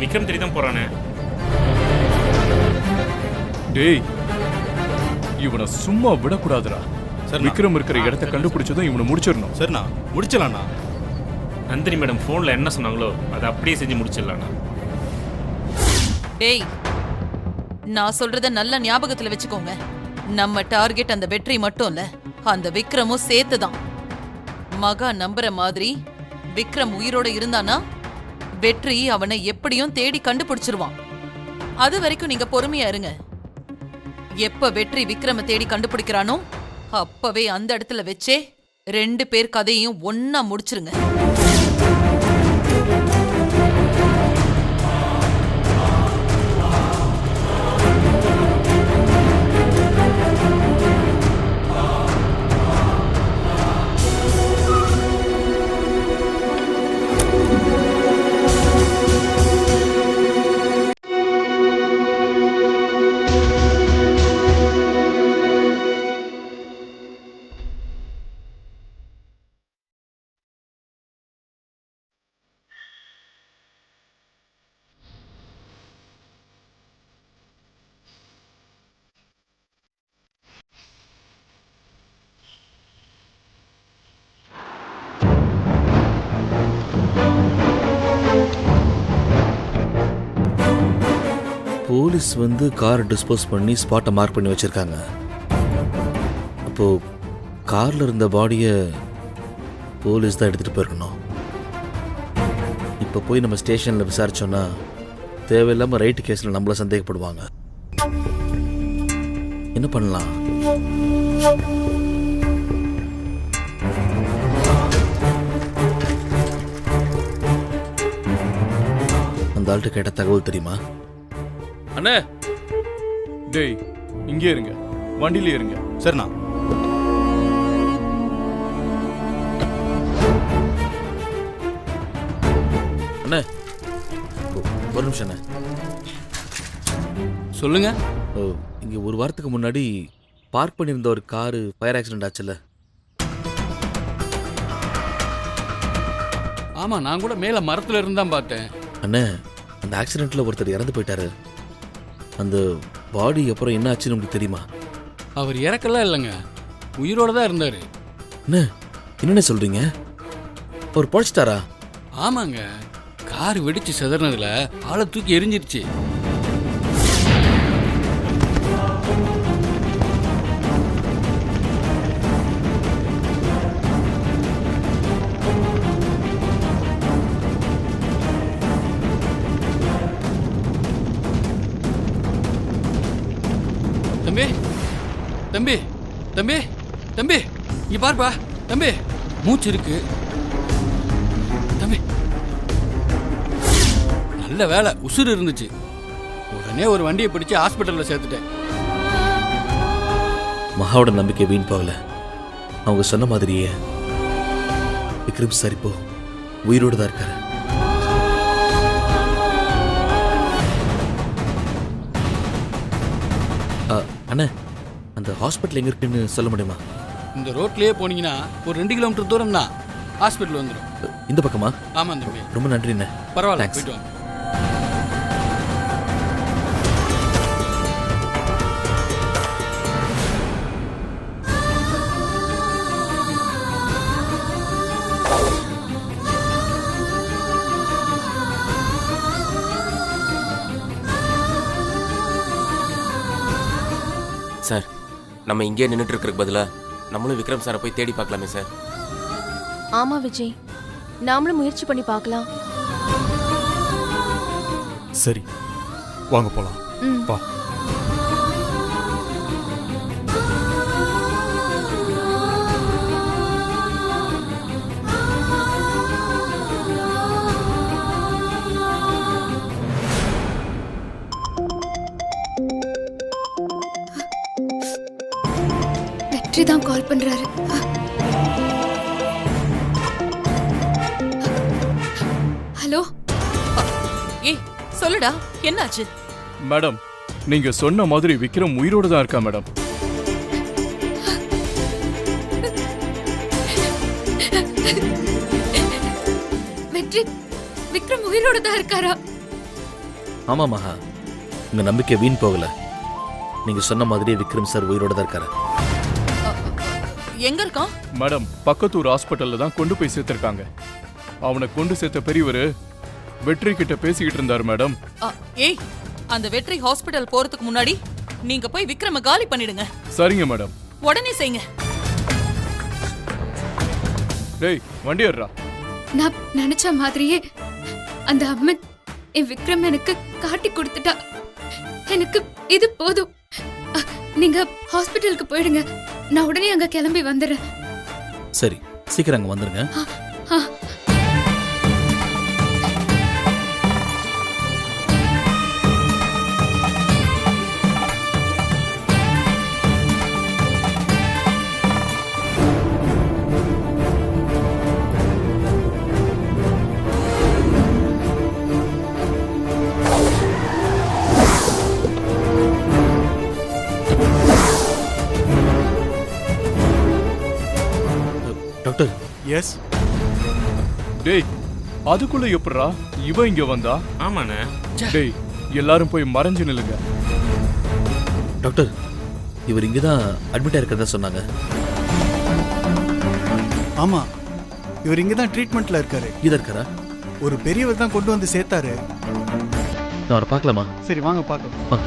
விக்ரம் தேடி தான் போறானே. டேய், இவனை சும்மா விடக்கூடாதுடா. சார் விக்ரம் இருக்கிற இடத்த கண்டுபிடிச்சதும் இவனை முடிச்சிடணும். சரிண்ணா, முடிச்சலாண்ணா. நந்தினி மேடம் ஃபோனில் என்ன சொன்னாங்களோ அதை அப்படியே செஞ்சு முடிச்சிடலாண்ணா. டேய், நான் சொல்றத நல்ல ஞாபகத்துல வச்சுக்கோங்க. நம்ம டார்கெட் அந்த வெற்றி மட்டும் இல்ல, அந்த விக்ரமும் சேர்த்துதான். மகா நம்புற மாதிரி விக்ரம் உயிரோட இருந்தானா வெற்றி அவனை எப்படியும் தேடி கண்டுபிடிச்சிருவான். அது வரைக்கும் நீங்க பொறுமையா இருங்க. எப்ப வெற்றி விக்ரம தேடி கண்டுபிடிக்கிறானோ அப்பவே அந்த இடத்துல வச்சே 2 பேர் கதையையும் ஒன்னா முடிச்சிருங்க. போலீஸ் வந்து காரை டிஸ்போஸ் பண்ணி ஸ்பாட்டை மார்க் பண்ணி வச்சிருக்காங்க. அப்போ கார்ல இருந்த பாடியை போலீஸ் தான் எடுத்துட்டு போயிருக்கணும். இப்போ போய் நம்ம ஸ்டேஷன்ல விசாரிச்சோன்னா தேவையில்லாம ரைட்டு கேஸ்ல நம்மள சந்தேகப்படுவாங்க. என்ன பண்ணலாம்? அந்த ஆள்கிட்ட கேட்ட தகவல் தெரியுமா? அண்ணே, டேய் இங்கே இருங்க, வண்டியில இருங்க. சரிண்ணா. அண்ணே, ஒரு நிமிஷம் அண்ணே. சொல்லுங்க. ஓ, இங்க ஒரு வாரத்துக்கு முன்னாடி பார்க் பண்ணியிருந்த ஒரு காரு ஃபயர் ஆக்சிடென்ட் ஆச்சுல்ல? ஆமா, நான் கூட மேல மரத்துல இருந்தான் பார்த்தேன். அண்ணே, அந்த ஆக்சிடென்ட்ல ஒருத்தர் இறந்து போயிட்டாரு. அந்த பாடி அப்புறம் என்ன ஆச்சுன்னு உங்களுக்கு தெரியுமா? அவர் இறக்கலாம் இல்லைங்க, உயிரோட தான் இருந்தாரு. அண்ணே, என்னென்ன சொல்றீங்க? அவர் பொழைச்சிட்டாரா? ஆமாங்க, கார் வெடிச்சு சிதறினதுல ஆளை தூக்கி எரிஞ்சிருச்சு. தம்பி தம்பி தம்பி தம்பி, இங்க பாருப்பா தம்பி, மூச்சு இருக்கு தம்பி. நல்ல வேலை உசுறு இருந்துச்சு. உடனே ஒரு வண்டியை பிடிச்சு ஹாஸ்பிட்டல்ல சேர்த்துட்டேன். மகாவோட நம்பிக்கை வீண் போகல. அவங்க சொன்ன மாதிரியே விக்ரம் சார் இப்போ உயிரோடு தான் இருக்காரு. அண்ணே, அந்த ஹாஸ்பிட்டல் எங்க இருக்குன்னு சொல்ல முடியுமா? இந்த ரோட்லயே போனீங்கன்னா ஒரு 2 கிலோமீட்டர் தூரம் தான் ஹாஸ்பிட்டல் வந்துடும். இந்த பக்கமா? ஆமா தம்பி. ரொம்ப நன்றி அண்ணே. பரவாயில்ல, போயிட்டு வாங்க. சார், நம்ம இங்கே நின்றுட்டு இருக்கிறதுக்கு பதிலாக நம்மளும் விக்ரம் சாரை போய் தேடி பார்க்கலாமே சார்? ஆமா விஜய், நாமளும் முயற்சி பண்ணி பார்க்கலாம். சரி, வாங்க போலாம். வா. வெற்றி தான் கால் பண்றாரு. ஹலோ. ஏய் சொல்லுடா, என்னாச்சு? மேடம், நீங்க சொன்ன மாதிரி விக்ரம் உயிரோடு தான் இருக்கா மேடம். வெற்றி, விக்ரம் உயிரோட தான் இருக்காரா? ஆமா மகா, உங்க நம்பிக்கை வீண் போகல. நீங்க சொன்ன மாதிரியே விக்ரம் சார் உயிரோட தான் இருக்காரு. எங்க இருக்கான்? மேடம், பக்கத்தூர் ஹாஸ்பிட்டல்ல தான் கொண்டு போய் சேர்த்திருக்காங்க. அவனை கொண்டு சேர்த்த பெரியவர் வெற்றி கிட்ட பேசிக்கிட்டு இருந்தாரு மேடம். ஏய், அந்த வெற்றி ஹாஸ்பிடல் போறதுக்கு முன்னாடி நீங்க போய் விக்ரம காலி பண்ணிடுங்க. சரிங்க மேடம். உடனே செய்யுங்க. டேய், வண்டி ஏறுடா. நான் நினைச்ச மாதிரியே அந்த அம்மன் என் விக்ரம் எனக்கு காட்டி கொடுத்துட்டா. எனக்கு இது போதும். நீங்க ஹாஸ்பிட்டலுக்கு போயிடுங்க. நான் உடனே அங்க கிளம்பி வந்துடுறேன். சரி, சீக்கிரம் அங்க வந்துருங்க. டாக்டர். எஸ். டேய், அதுக்குள்ள எப்படிரா இவன் இங்க வந்தா? ஆமாண்ணே. டேய், எல்லாரும் போய் மறைஞ்சு நில்லுங்க. டாக்டர், இவர் இங்கதான் அட்மிட் ஆயிருக்கிறதா சொன்னாங்க. ஆமா, இவர் இங்க தான் ட்ரீட்மெண்ட்ல இருக்காரு. இதா இருக்காரா? ஒரு பெரியவர் தான் கொண்டு வந்து சேர்த்தாரு. நான் அவரை பார்க்கலாமா? சரி, வாங்க பார்க்கலாம். வாங்க.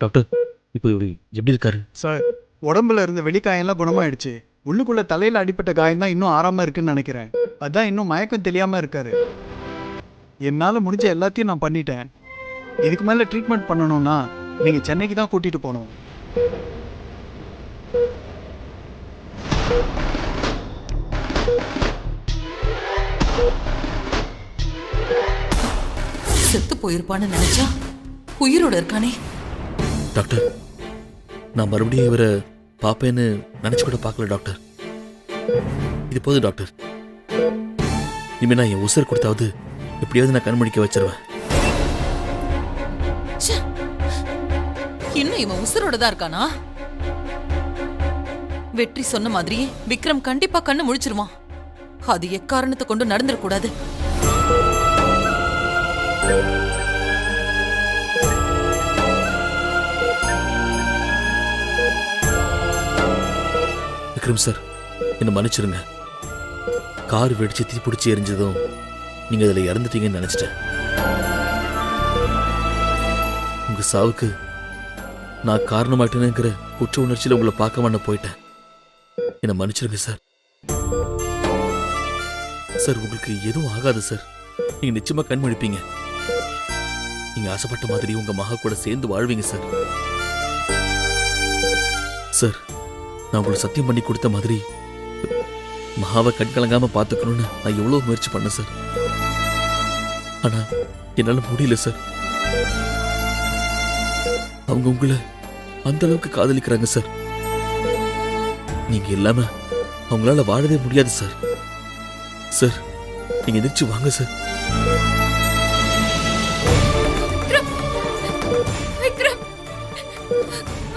டாக்டர், இப்போ இவரு எப்படி இருக்காரு? சார், உடம்புல இருந்த வெளிக்காயெல்லாம் குணமாயிடுச்சு. உள்ளுக்குள்ள தலையில அடிப்பட்ட காயம் தான் இன்னும் ஆறாம இருக்குன்னு நினைக்கிறேன். அதான் இன்னும் மயக்கம் தெரியாம இருக்காரு. என்னால முடிஞ்ச எல்லாத்தையும் நான் பண்ணிட்டேன். இதுக்கு மேல ட்ரீட்மெண்ட் பண்ணணும்னா நீங்க சென்னைக்கு தான் கூட்டிட்டு போகணும். செத்து போயிருப்பான்னு நினைச்சா உயிரோட இருக்கானே. டாக்டர், நான் மறுபடியும் இவரை பாப்பேன்னு நினைச்சு கூட பார்க்கல டாக்டர். இது போதும் டாக்டர். இனிமே நான் என் உசுர் கொடுத்தாவது எப்படியாவது நான் கண்மணிக்க வச்சிருவேன். இன்னும் இவன் உசுரோட தான் இருக்கானா? வெற்றி சொன்ன மாதிரியே விக்ரம் கண்டிப்பா கண்ணு முழிச்சிருவான். அது எக்காரணத்தை கொண்டு நடந்துடக்கூடாது. விக்ரம் சார், என்ன மன்னிச்சிருங்க. கார் வெடிச்சு தீ பிடிச்சி எரிஞ்சதும் நீங்க அதில் இறந்துட்டீங்கன்னு நினைச்சிட்டேன். உங்க சாவுக்கு நான் காரணமாட்டேனுங்கிற குற்ற உணர்ச்சியில் உங்களை பார்க்க மாட்டேன் போயிட்டேன். என்ன மன்னிச்சிருங்க சார். சார், உங்களுக்கு எதுவும் ஆகாது சார். நீங்க நிச்சயமா கண்மழிப்பீங்க. நீங்க ஆசைப்பட்ட மாதிரி உங்க மகா கூட சேர்ந்து வாழ்வீங்க சார். சார், நான் உங்களுக்கு சத்தியம் பண்ணி கொடுத்த மாதிரி மகாவை கண்கலங்காம பார்த்துக்கணும்னு நான் எவ்வளவு முயற்சி பண்ணேன் சார். ஆனா என்னால முடியல சார். அவங்க உங்களை அந்த அளவுக்கு காதலிக்கிறாங்க சார். நீங்க இல்லாம அவங்களால வாழவே முடியாது சார். சார், நீங்க எதிர்த்து வாங்க சார். விக்ரம், விக்ரம்,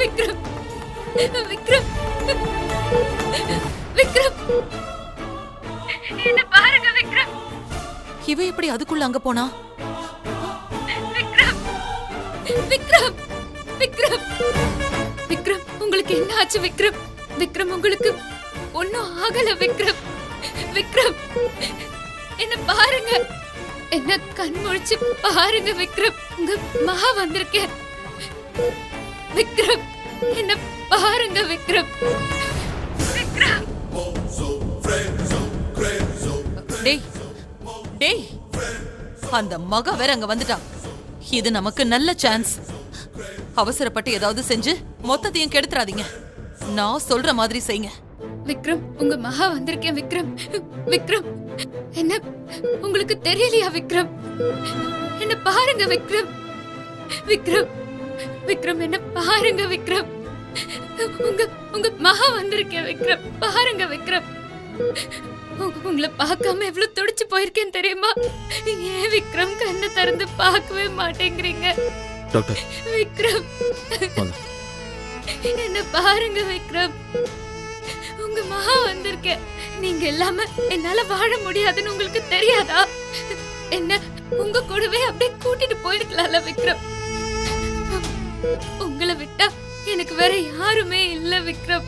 விக்ரம், விக்ரம், என்ன பாருங்க விக்ரம். இவ எப்படி அதுக்குள்ள அங்க போனா? விக்ரம், விக்ரம், விக்ரம், விக்ரம், உங்களுக்கு என்ன ஆச்சு விக்ரம்? விக்ரம், உங்களுக்கு ஒன்னும் ஆகல விக்ரம். விக்ரம், என்ன பாருங்க. என்ன கண் முழிச்சு பாருங்க விக்ரம். உங்க மகா வந்திருக்கேன். விக்ரம், என்ன பாருங்க விக்ரம். விக்ரம், டேய், டேய், அந்த மக வேற அங்க வந்துட்டான். இது நமக்கு நல்ல சான்ஸ். அவசரப்பட்டு ஏதாவது செஞ்சு மொத்தத்தையும் கெடுத்துறாதீங்க. நான் சொல்ற மாதிரி செய்யுங்க. விக்ரம், உங்க மகா வந்திருக்கேன் விக்ரம். விக்ரம், என்ன உங்களுக்கு தெரியலையா விக்ரம்? என்ன பாருங்க விக்ரம். விக்ரம், விக்ரம், என்ன பாருங்க விக்ரம். உங்க உங்க மகா வந்திருக்கேன் விக்ரம். பாருங்க விக்ரம். உங்களை பார்க்காம எவ்வளவு துடிச்சு போயிருக்கேன் தெரியுமா? ஏன் விக்ரம் கண்ணை திறந்து பார்க்கவே மாட்டேங்கிறீங்க? டாக்டர் விக்ரம், வாங்க. என்ன பாருங்க விக்ரம், உங்க மகா வந்திருக்க. நீங்க இல்லாம என்னால வாழ முடியாதுன்னு உங்களுக்கு தெரியாதா? என்ன உங்க கூடவே அப்படியே கூட்டிட்டு போயிருக்கலாம்ல விக்ரம். உங்களை விட்டா எனக்கு வேற யாருமே இல்ல விக்ரம்.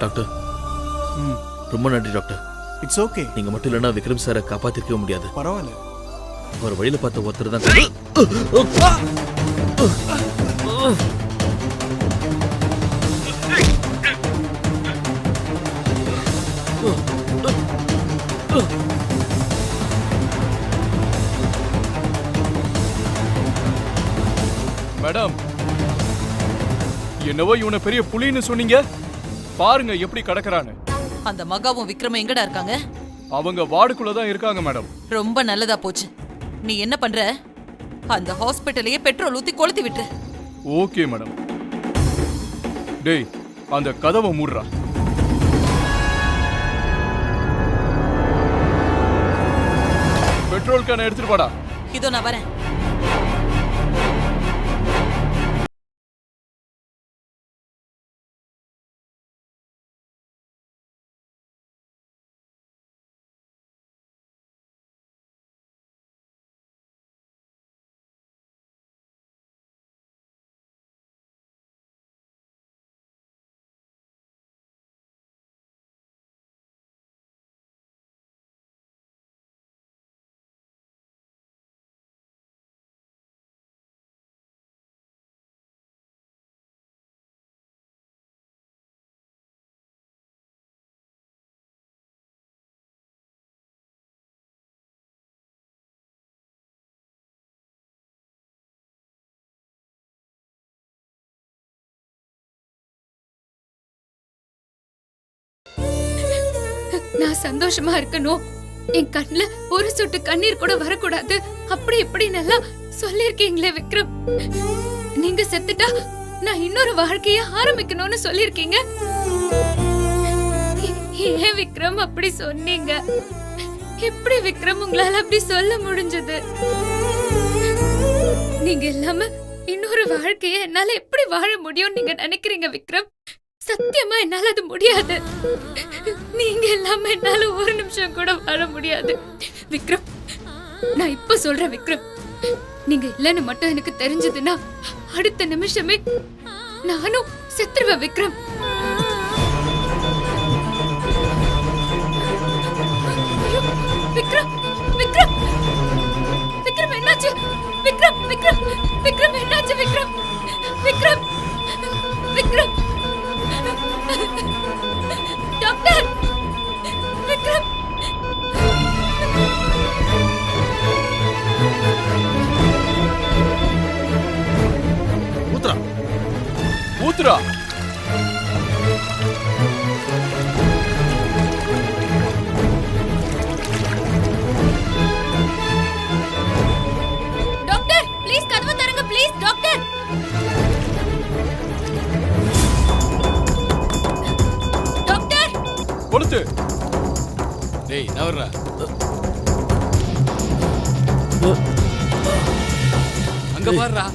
டாக்டர் ரொம்ப நன்றி டாக்டர். It's okay. நீங்க மட்டும் இல்லைன்னா விக்ரம் சாரை காப்பாத்திருக்கவே முடியாது. பரவாயில்ல. ஒரு வழியில பார்த்த ஒருத்தர் தான். மேடம், என்னவோ இவனை பெரிய புலின்னு சொன்னீங்க, பாருங்க எப்படி கடக்கறான்னு. அந்த மகாவும் விக்ரமும் எங்கடா இருக்காங்க? அவங்க வார்டுக்குள்ளதான் இருக்காங்க மேடம். ரொம்ப நல்லதா போச்சு. நீ என்ன பண்ற? அந்த ஹாஸ்பிட்டலையே பெட்ரோல் ஊத்தி கொளுத்தி விட்டுரு. Okay madam. டேய், அந்த கதவை மூடுறா. பெட்ரோல் கேன் எடுத்துட்டு வாடா. இதோ நான் வரேன். நான் சந்தோஷமா இருக்கணும், என் கண்ணுல ஒரு சொட்டு கண்ணீர் கூட வரக்கூடாது, அப்படி இப்படி நல்லா சொல்லிருக்கீங்களே விக்ரம். நீங்க செத்துட்டா நான் இன்னொரு வாழ்க்கைய ஆரம்பிக்கணும்னு சொல்லிருக்கீங்க. ஏன் விக்ரம் அப்படி சொன்னீங்க? எப்படி விக்ரம் உங்களால அப்படி சொல்ல முடிஞ்சது? நீங்க இல்லாம இன்னொரு வாழ்க்கைய என்னால எப்படி வாழ முடியும் நீங்க நினைக்கிறீங்க விக்ரம்? சத்தியமா என்னால அது முடியாது. நீங்க இல்லாம என்னால ஒரு நிமிஷம் கூட வாழ முடியாது விக்ரம். நான் இப்ப சொல்றேன் விக்ரம், நீங்க இல்லன்னு மட்டும் எனக்கு தெரிஞ்சதுன்னா அடுத்த நிமிஷமே நானும் செத்துருவேன் விக்ரம். விக்ரம், விக்ரம், விக்ரம் என்னாச்சு? விக்ரம், விக்ரம், விக்ரம் என்னாச்சு? விக்ரம், விக்ரம், விக்ரம், டாக்டர், விக்ரம். ஊத்ரா ஊத்துறா. டாக்டர் ப்ளீஸ் கதவை தரங்க ப்ளீஸ் டாக்டர். டாக்டர் கொளுத்து. டேய் நவர்றா. அங்க பாருடா.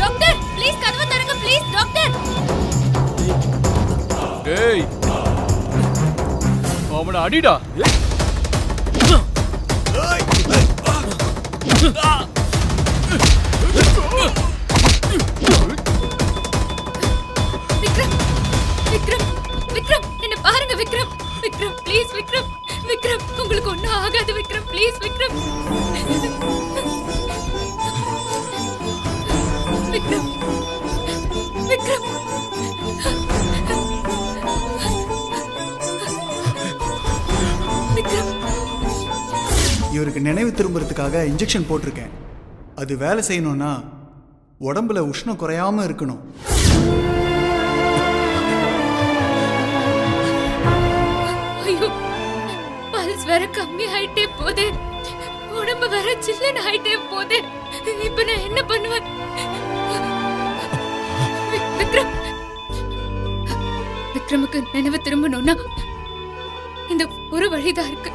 டாக்டர் ப்ளீஸ் கதவை தரங்க ப்ளீஸ் டாக்டர். டேய், அவனை அடிடா. விக்ரம், விக்ரம், விக்ரம் என்ன பாருங்க விக்ரம். விக்ரம் ப்ளீஸ் விக்ரம், விக்ரம் உங்களுக்கு ஒண்ணும் ஆகாது விக்ரம் ப்ளீஸ் விக்ரம். விக்ரம், விக்ரம். விக்ரம், இவருக்கு நினைவு திரும்புறதுக்காக இன்ஜெக்ஷன் போட்டிருக்கேன். அது வேலை செய்யணும்னா உடம்புல உஷ்ணம் குறையாம இருக்கணும். ஐயோ வேற கம்மி ஆயிட்டே போதே, உடம்பு வேற சில்லுன்னு ஆயிட்டே போதே. இப்ப நான் என்ன பண்ணுவேன்? விக்ரம், விக்ரமுக்கு நினைவு திரும்பணும்னா இந்த ஒரு வழிதான் இருக்கு.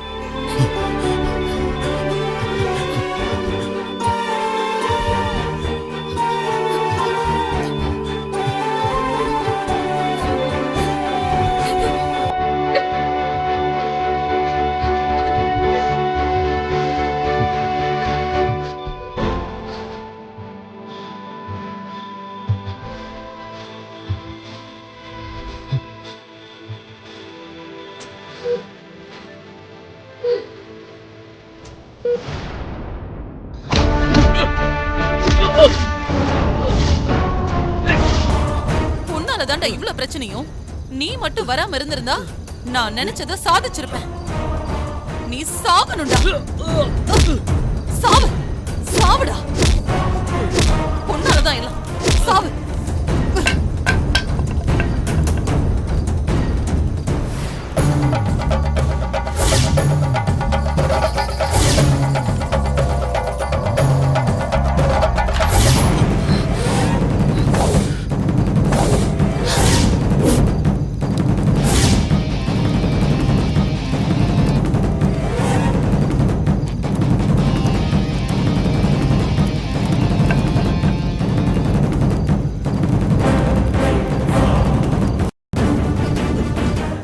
உன்னாலதான்டா இவ்ளோ பிரச்சனையும். நீ மட்டும் வராம இருந்திருந்தா நான் நினைச்சத சாதிச்சிருப்பேன். நீ சாகணும்டா. சாவு, சாவுடா. உன்னாலதான் எல்லாம். சாவு.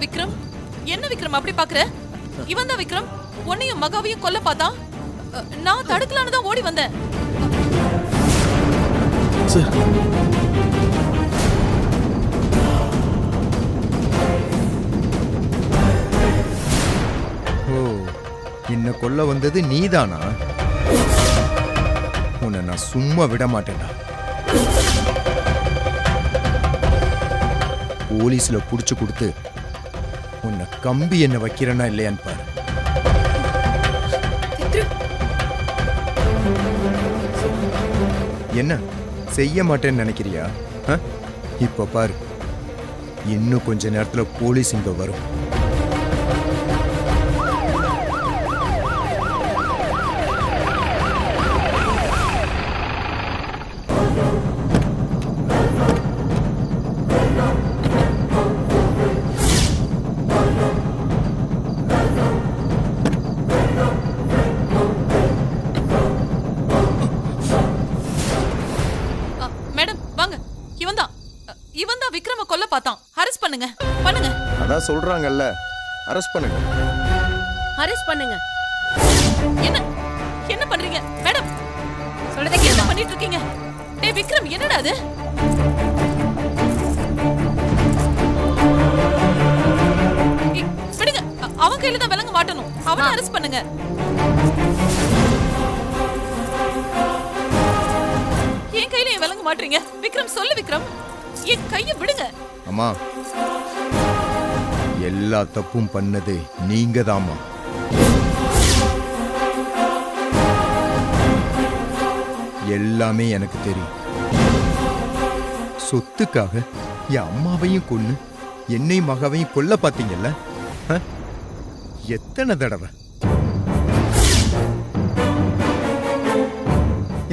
விக்ரம், என்ன விக்ரம் அப்படி பாக்குற? இவன் தான் விக்ரம் உன்னையும் மகாவையும் கொல்ல பார்த்தான். நான் தடுக்கலான்னு தான் ஓடி வந்தேன். சார், ஓ, என்ன கொல்ல வந்தது நீதானா? உன்னை நான் சும்மா விட மாட்டேன்டா. போலீஸ்ல புடிச்சு கொடுத்து உன்னை கம்பி என்ன வைக்கிறேன்னா இல்லையான்னு பாரு. என்ன செய்ய மாட்டேன்னு நினைக்கிறியா? இப்ப பாரு, இன்னும் கொஞ்ச நேரத்துல போலீஸ் இங்க வரும். மேடம் வாங்க. இவன் தான் விக்ரம கொல்ல பார்த்தான். அரெஸ்ட் பண்ணுங்க, பண்ணுங்க. அதான் சொல்றாங்கல்ல, அரெஸ்ட் பண்ணுங்க. அரெஸ்ட் பண்ணுங்க. என்ன என்ன பண்றீங்க மேடம்? சொல்றதை என்ன கேளு. பண்ணிட்டு இருக்கீங்க? டேய் விக்ரம், என்னடா அது? விடுங்க. அவன் கையில தான் விலங்கு மாட்டணும். அவனை அரெஸ்ட் பண்ணுங்க. என் கையில ஏன் விலங்கு மாட்டீங்க? விக்ரம் சொல்லு விக்ரம், என் கையை விடுங்க. அம்மா, எல்லா தப்பும் பண்ணது நீங்க தாம்மா. எல்லாமே எனக்கு தெரியும். சொத்துக்காக என் அம்மாவையும் கொன்னு என்னை மகவையும் கொல்ல பாத்தீங்கல்ல? எத்தனை தடவை?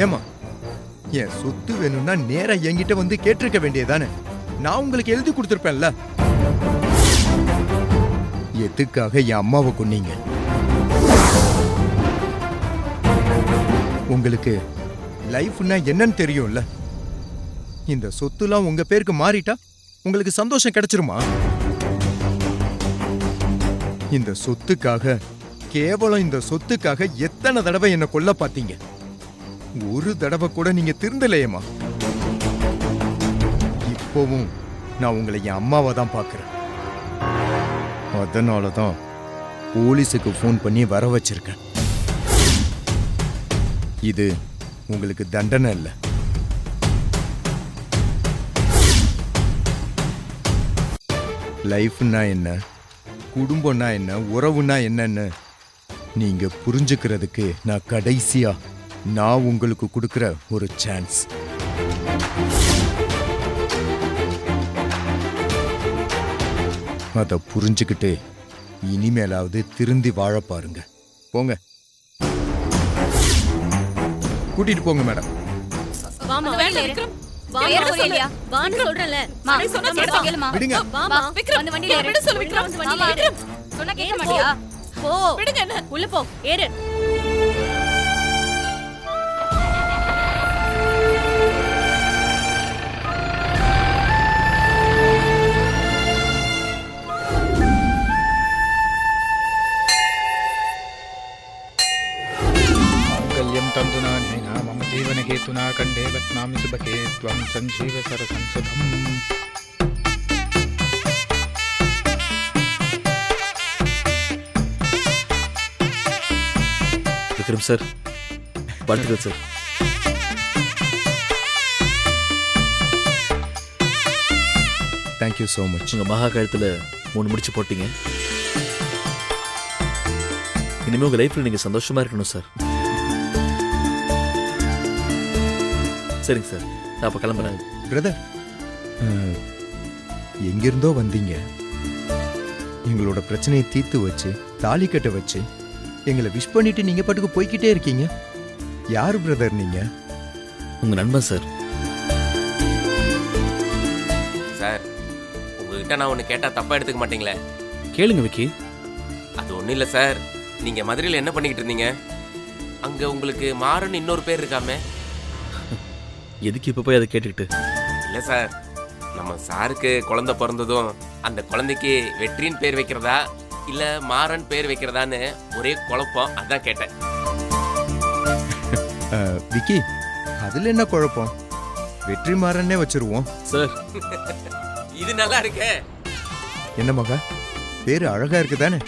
ஏமா, என் சொத்து வேணும்னா நேரா என்கிட்ட வந்து கேட்டிருக்க வேண்டியதானே? நான் உங்களுக்கு எழுதி கொடுத்திருப்பேன்ல. எதுக்காக என் அம்மாவை கொன்னீங்க? உங்களுக்கு லைஃப்னா என்னன்னு தெரியும்ல. இந்த சொத்துலாம் உங்க பேருக்கு மாறிட்டா உங்களுக்கு சந்தோஷம் கிடைச்சிருமா? இந்த சொத்துக்காக, கேவலம் இந்த சொத்துக்காக எத்தனை தடவை என்ன கொல்ல பாத்தீங்க? ஒரு தடவை கூட நீங்க திருந்தலையேமா. இப்போவும் நான் உங்களை என் அம்மாவை தான் பார்க்கிறேன். அதனாலதான் போலீஸுக்கு ஃபோன் பண்ணி வர வச்சிருக்கேன். இது உங்களுக்கு தண்டனை இல்லை. லைஃப்னா என்ன, குடும்பம்னா என்ன, உறவுனா என்னன்னு நீங்க புரிஞ்சுக்கிறதுக்கு நான் கடைசியா நான் உங்களுக்கு கொடுக்கிற ஒரு சான்ஸ். அதை புரிஞ்சுக்கிட்டு இனிமேலாவது திருந்தி வாழ பாருங்க. போங்க, கூட்டிட்டு போங்க மேடம். வாமா வேண்டாம் விக்ரம். வாமா சொல்லியா வான்னு சொல்றேன்ல அதை சொன்னா கேளுமா. விடுங்க. வாமா விக்ரம் வந்து வண்டியில விட சொல்லு விக்ரம். விக்ரம் சொன்னா கேட்க மாட்டியா? போ விடுங்க என்ன. உள்ள போ ஏறு. माङ्गल्यं तन्तुनानेन मम जीवनहेतुना कण्ठे बध्नामि सुभगे त्वं सञ्जीव सरसंसुधम्. விக்ரம் சார், வாழ்த்துக்கள் சார். Thank you so much. உங்கள் மகா கழுத்தில் 3 முடிச்சு போட்டீங்க. இனிமேல் உங்கள் லைஃப்பில் நீங்கள் சந்தோஷமாக இருக்கணும் சார். சரிங்க சார், நான் அப்போ கிளம்புறேன். பிரதர், எங்கிருந்தோ வந்தீங்க. எங்களோட பிரச்சனையை தீர்த்து வச்சு தாலி கட்ட வச்சு எங்களை விஷ் பண்ணிட்டு நீங்க பாட்டுக்கு போய்கிட்டே இருக்கீங்க. யாரு பிரதர் நீங்க? உங்கள் நண்பன் சார். சார், உங்ககிட்ட நான் ஒன்று கேட்டால் தப்பாக எடுத்துக்க மாட்டீங்களே? கேளுங்க விக்கி. அது ஒன்றும் இல்லை சார். நீங்கள் மதுரையில் என்ன பண்ணிக்கிட்டு இருந்தீங்க? அங்கே உங்களுக்கு மாறன் இன்னொரு பேர் இருக்காமே? எதுக்கு இப்போ போய் அதை கேட்டுக்கிட்டு? இல்லை சார், நம்ம சாருக்கு குழந்தை பிறந்ததும் அந்த குழந்தைக்கு வெற்றின்னு பேர் வைக்கிறதா இல்லை மாறன் பேர் வைக்கிறதான்னு ஒரே குழப்பம், அதான் கேட்டேன். விக்கி, அதுல என்ன குழப்பம்? வெற்றிமாறன்னே வச்சிருவோம் சார். இது நல்லா இருக்கே. என்ன மகா, பேரு அழகா இருக்கு தானே?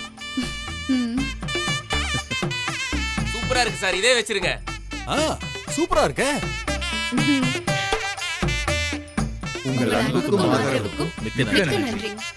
சூப்பரா இருக்கு சார், இதே வச்சிருங்க. சூப்பரா இருக்கே. உங்கள் அன்புக்கும் ஆதரவுக்கும் மிக்க மிக்க நன்றி. நன்றி. நன்றி.